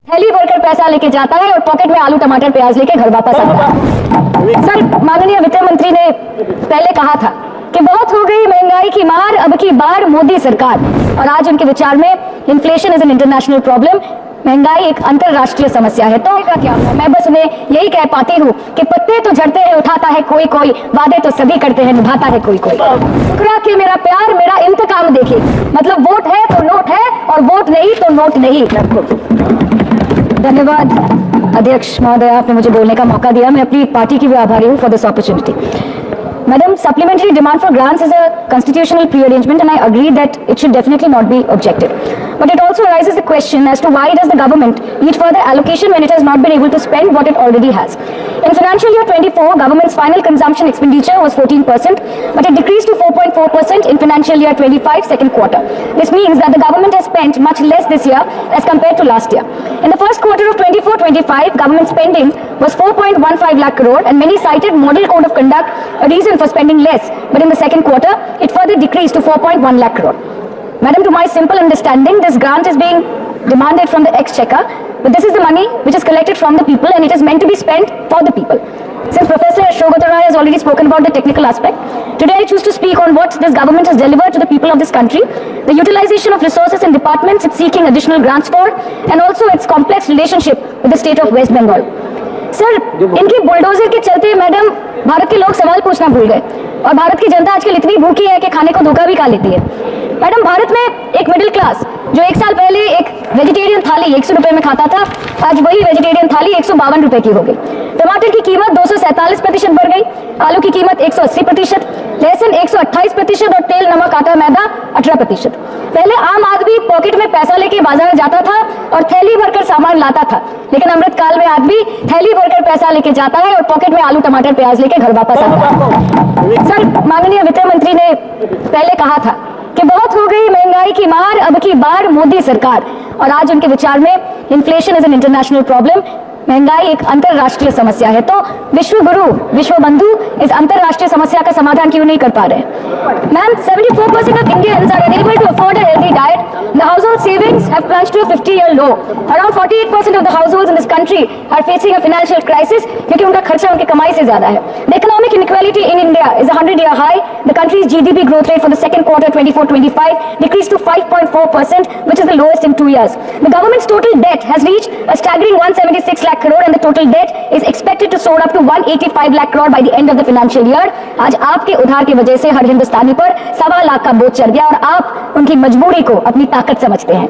थैली भरकर पैसा लेके जाता है और पॉकेट में आलू टमाटर प्याज लेके घर वापस आता है। सर, माननीय वित्त मंत्री ने पहले कहा था कि बहुत हो गई महंगाई की मार, अब की बार मोदी सरकार। और आज उनके विचार में inflation is an international problem, महंगाई एक अंतरराष्ट्रीय समस्या है। तो क्या मैं बस उन्हें यही कह पाती हूँ कि पत्ते तो झड़ते हैं उठाता है कोई कोई, वादे तो सभी करते हैं निभाता है कोई कोई। शुक्रिया कि मेरा प्यार मेरा इंतकाम देखे, मतलब वोट है तो नोट है और वोट नहीं तो नोट नहीं। धन्यवाद अध्यक्ष महोदय, आपने मुझे बोलने का मौका दिया। मैं अपनी पार्टी की भी आभारी हूँ for this opportunity. Madam, supplementary demand for grants is a constitutional pre-arrangement and I agree that it should definitely not be objected. But it also raises the question as to why does the government need further allocation when it has not been able to spend what it already has. In financial year 24, government's final consumption expenditure was 14%, but it decreased to 4.4% in financial year 25 second quarter. This means that the government has spent much less this year as compared to last year. In the first quarter of 24-25, government spending was 4.15 lakh crore and many cited model code of conduct a reason for spending less, but in the second quarter, it further decreased to 4.1 lakh crore. Madam, to my simple understanding, this grant is being demanded from the exchequer, but this is the money which is collected from the people and it is meant to be spent for the people. Since Professor Ashok Rai has already spoken about the technical aspect, today I choose to speak on what this government has delivered to the people of this country, the utilization of resources and departments it's seeking additional grants for, and also its complex relationship with the state of West Bengal. Sir, इनकी bulldozer के चलते madam Bharat के लोग सवाल पूछना भूल गए और भारत की जनता आजकल इतनी भूखी है कि खाने को धोखा भी खा लेती है। मैडम, भारत में एक मिडिल क्लास जो एक साल पहले एक वेजिटेरियन थाली 100 रुपए में खाता था, आज वही वेजिटेरियन थाली 152 रुपए की हो गई। टमाटर की कीमत 247% बढ़ गई, आलू की कीमत 180%, लहसुन 128% और तेल नमक आटा मैदा 18%। पहले आम आदमी पॉकेट में पैसा लेके बाजार जाता था और थैली भरकर सामान लाता था, लेकिन अमृतकाल में आदमी थैली भरकर पैसा लेके जाता है और पॉकेट में आलू टमाटर प्याज लेके घर वापस आता है। सर, माननीय वित्त मंत्री ने पहले कहा था कि बहुत हो गई महंगाई की मार, अब की बार मोदी सरकार। और आज उनके विचार में inflation is an international problem, महंगाई एक अंतरराष्ट्रीय समस्या है। तो विश्व गुरु विश्व बंधु इस अंतरराष्ट्रीय समस्या का समाधान क्यों नहीं कर पा रहे? Ma'am, 74% of Indians are unable to afford a healthy diet. The household savings have plunged to a 50-year low. Around 48% of the households in this country are facing a financial crisis क्योंकि उनका खर्चा उनकी कमाई से ज्यादा है। The economic inequality in India is a 100-year high. The country's GDP growth rate for the second quarter 24-25 decreased to 5.4%, which is the lowest in 2 years. The government's total debt has reached a staggering 176 lakh crore and the total debt is expected to soar up to 185 lakh crore by the end of the financial year. आज आपके उधार की वजह से हर हिंदुस्तानी पर 1.25 लाख का बोझ चढ़ गया और आप उनकी मजबूरी को अपनी ताकत समझते हैं।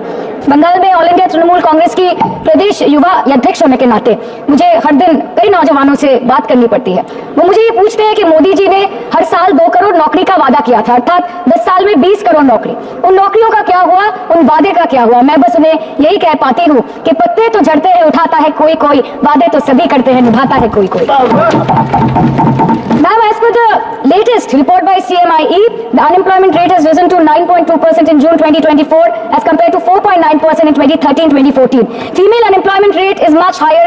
बंगाल में ऑल इंडिया तृणमूल कांग्रेस की प्रदेश युवा अध्यक्ष होने के नाते मुझे हर दिन कई नौजवानों से बात करनी पड़ती है। वो मुझे ये पूछते हैं कि मोदी जी ने हर साल 2 करोड़ नौकरी का वादा किया था, अर्थात 10 साल में 20 करोड़ नौकरी। उन नौकरियों का क्या हुआ, उन वादे का क्या हुआ? मैं बस उन्हें यही कह पाती हूँ कि पत्ते तो झड़ते हैं उठाता है कोई कोई, वादे तो सभी करते हैं निभाता है कोई कोई। Now, as per the latest report by CMIE, the unemployment rate has risen to 9.2% in June 2024 as compared to 4.9% in 2013-2014. Female unemployment rate is much higher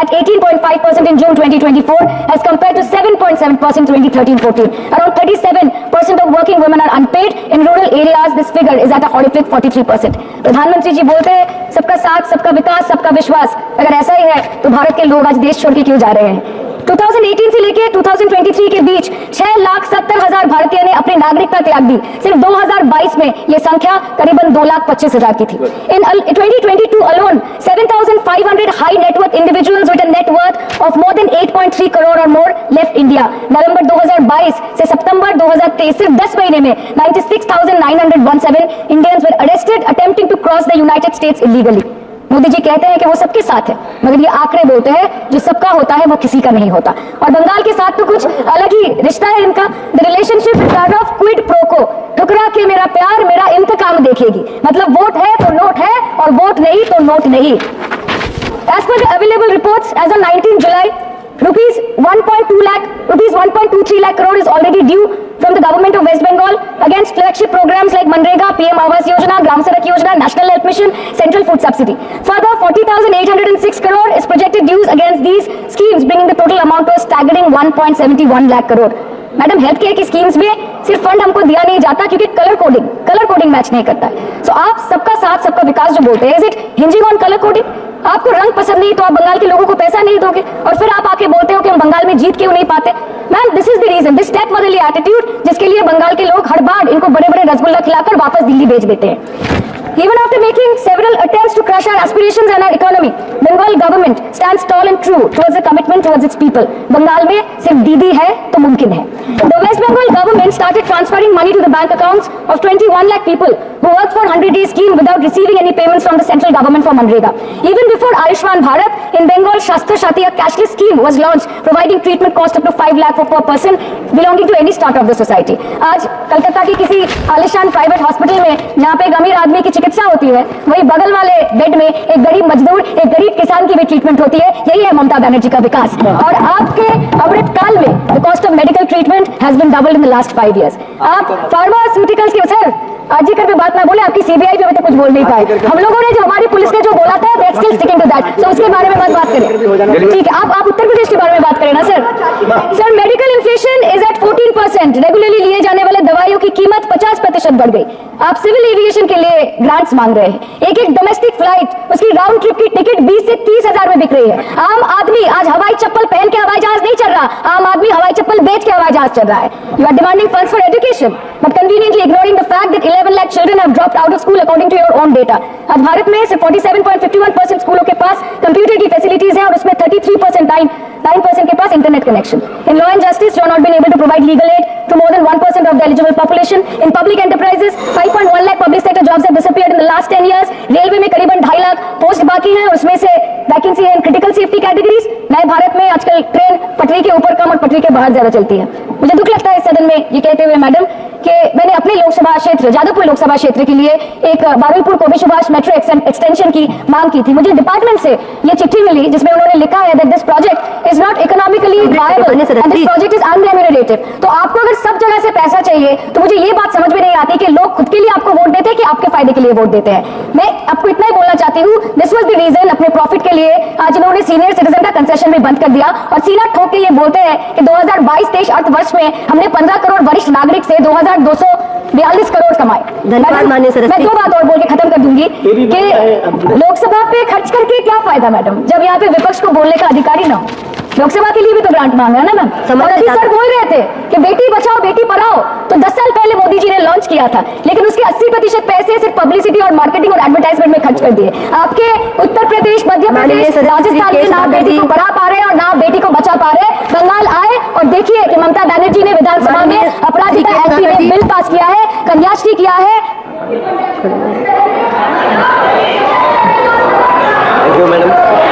at 18.5% in June 2024 as compared to 7.7% in 2013-14. Around 37% of working women are unpaid. In rural areas, this figure is at a horrific 43%. प्रधानमंत्री जी बोलते हैं सबका साथ, सबका विकास, सबका विश्वास। अगर ऐसा ही है तो भारत के लोग आज देश छोड़ के क्यों जा रहे हैं? 2018 से लेके 2023 के बीच 6,70,000 भारतीय ने अपनी नागरिकता त्याग दी। सिर्फ 2022 में ये संख्या करीबन 2,25,000 की थी। In 2022 alone, 7,500 high net worth individuals with a net worth of more than 8.3 crore or more left India. नवंबर 2022 से सितंबर 2023 सिर्फ 10 महीने में 96,917 Indians were arrested attempting to cross the United States illegally. Modi ji कहते हैं कि वो सबके साथ है, मगर ये आंकड़े बोलते हैं जो सबका होता है वो किसी का नहीं होता। और बंगाल के साथ तो कुछ अलग ही रिश्ता है इनका। The relationship is that of quid pro को। ठुकरा के मेरा प्यार मेरा इंतकाम देखेगी, मतलब वोट है तो नोट है और वोट नहीं तो नोट नहीं। As per the available reports as on 19 July, rupees 1.23 lakh crore is already due from the government of West Bengal against flagship programs like Manrega, PM Awas Yojana, Gram Sadak Yojana, National Health Mission, Central Food Subsidy. Further, 40,806 crore is projected dues against these schemes, bringing the total amount to a staggering 1.71 lakh crore. Madam, health care की schemes में सिर्फ fund हमको दिया नहीं जाता क्योंकि colour coding colour coding match नहीं करता है। सो आप सबका साथ सबका विकास जो बोलते हैं, is it hinging on colour coding? आपको रंग पसंद नहीं तो आप बंगाल के लोगों को पैसा नहीं दोगे, और फिर आप आके बोलते हो कि हम बंगाल में जीत क्यों नहीं पाते? Ma'am, this is the reason, this step motherly attitude, जिसके लिए बंगाल के लोग हर बार इनको बड़े बड़े रसगुल्ला खिलाकर वापस दिल्ली भेज देते हैं। Even after making several attempts to crush our aspirations and our economy, Bengal government stands tall and true towards the commitment towards its people. Bengal में सिर्फ दीदी है तो मुमकिन है। The West Bengal government started transferring money to the bank accounts of 21 lakh people who worked for 100-day scheme without receiving any payments from the central government for Manrega. Even before Ayushman Bharat, in Bengal, Shastra Shati, a cashless scheme was launched, providing treatment cost up to 5 lakh per person belonging to any strata of the society. आज कलकत्ता की किसी आलिशान private hospital में जहाँ पे एक अमीर आदमी की चिकित्सा होती है, वही बगल वाले बेड में एक गरीब मजदूर, एक गरीब किसान की भी ट्रीटमेंट होती है। यही है ममता बनर्जी का विकास। और आपके अमृत काल में the cost of medical treatment has been doubled in the last 5 years। आप फार्मास्यूटिकल्स के सर आरजीकर पे बात ना बोले, आपकी सीबीआई पे अभी तक कुछ बोल नहीं पाए। हम लोगों ने जो हमारी पुलिस ने जो बोला था, that's still sticking to that. So उसके बारे में बात करें, ठीक है? आप उत्तर प्रदेश के बारे में बात करें ना sir. Sir, medical inflation is at 14%। Regularly लिए जाने वाले दवाइयों की कीमत 50% बढ़ गई। आप सिविल एविएशन के लिए ग्रांट्स मांग रहे हैं। एक एक डोमेस्टिक फ्लाइट, उसकी राउंड ट्रिप की टिकट 20 से 30 हजार में बिक रही है। आम आदमी आज हवाई चप्पल पहन के हवाई जहाज नहीं चल रहा, आम आदमी हवाई चप्पल बेच के हवाई जहाज चल रहा है। You are demanding funds for education but conveniently ignoring the fact that 11 lakh children have dropped out of school according to your own data. आज भारत में सिर्फ 47.51% स्कूलों के पास कंप्यूटर की फैसिलिटीज है और उसमें 9% के पास internet connection. In law and justice, you are not been able to provide legal aid to more than 1% of the eligible population. In public enterprises, 5.1 lakh public sector jobs have disappeared in the last 10 years. Railway में करीबन 2.5 lakh post बाकी हैं, उसमें से vacancy है in critical safety categories. नए भारत में आजकल ट्रेन पटरी के ऊपर कम और पटरी के बाहर ज्यादा चलती है। मुझे दुख लगता है इस सदन में ये कहते हुए मैडम कि मैंने अपने लोकसभा क्षेत्र जादवपुर लोकसभा क्षेत्र के लिए एक बारुईपुर कोबी सुभाष मेट्रो एक्सटेंशन की मांग की थी। मुझे डिपार्टमेंट से ये चिट्ठी मिली जिसमें उन्होंने लिखा है that this project is not economically viable and this project is unremunerative. तो आपको अगर सब जगह से पैसा चाहिए तो मुझे ये बात समझ में नहीं आती कि लोग खुद के लिए आपको वोट देते हैं कि आपके फायदे के लिए वोट देते हैं। मैं आपको इतना ही बोलना चाहती हूँ, दिस वाज द रीजन अपने प्रॉफिट के लिए आज इन्होंने सीनियर सिटीजन का कंसेशन भी बंद कर दिया और सीना ठोक के ये बोलते हैं कि 2022-23 अर्थ वर्ष में हमने 15 करोड़ वरिष्ठ नागरिक से 2242 करोड़ कमाए। धन्यवाद माननीय सदस्य। मैं 2 बात और बोल के खत्म कर दूंगी कि लोकसभा पे खर्च करके क्या फायदा मैडम, जब यहाँ पे विपक्ष को बोलने का अधिकारी ना हो। लोकसभा के लिए भी तो ग्रांट मांग रहा है ना मैम। और अभी सर बोल रहे थे कि बेटी बचाओ बेटी पढ़ाओ तो 10 साल पहले मोदी जी ने लॉन्च किया था, लेकिन उसके 80% पैसे सिर्फ पब्लिसिटी और मार्केटिंग और एडवर्टाइजमेंट में खर्च कर दिए। आपके उत्तर प्रदेश, मध्य प्रदेश, राजस्थान के ना बेटी को पढ़ा पा रहे हैं और ना बेटी को बचा पा रहे हैं। बंगाल आए और देखिए कि ममता बनर्जी ने विधानसभा में अपराधिता एक्ट में बिल पास किया है, कन्याश्री किया है। Thank you madam.